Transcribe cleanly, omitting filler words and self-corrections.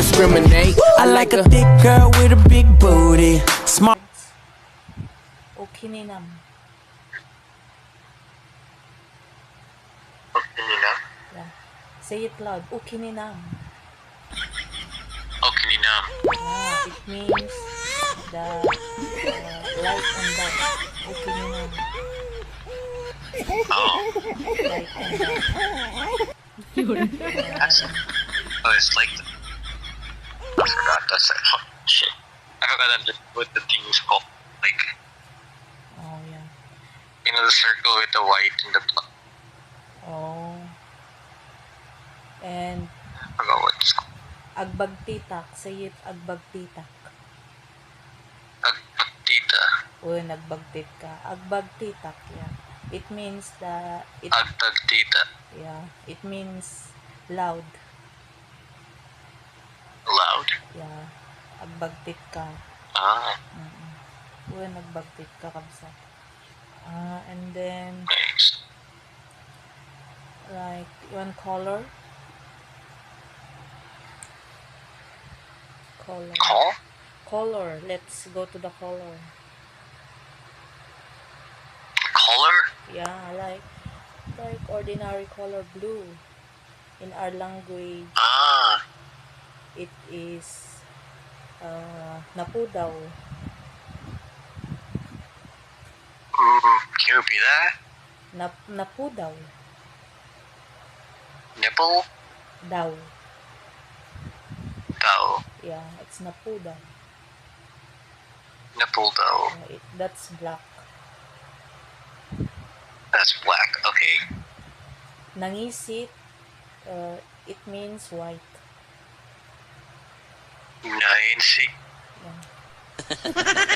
discriminate. I like a thick girl with a big booty. Smart. Okininam. Okinina? Yeah. Say it loud. Okininam. Okinina. Yeah, it means the light and dark. Okininam. Oh. Light and dark. That's it. Oh, it's like the... I forgot that's it. Oh, shit. I forgot that what the thing is called. Like, Oh, yeah. you know, the circle with the white and the black. Oh. And I forgot what it's called. agbagtitak. Say it, agbagtitak. Agpagtita. O, nagbagtit ka. Agbagtitak, yeah. It means that, Agpagtita. yeah, it means loud. Loud. Yeah. Agbagtit ka. Ah, O, nagbagtit ka, kabsat. And then, thanks. like, one color. Color. Call? Color. Let's go to the color. Color? Yeah, like ordinary color blue. In our language, Ah, it is napudaw. can you repeat that? Napudaw. Nipple? Daw. Dough. Yeah, it's napudaw. Nipple dough. That's black. That's black. Okay. Nangisit, it means white. Nice. Yeah.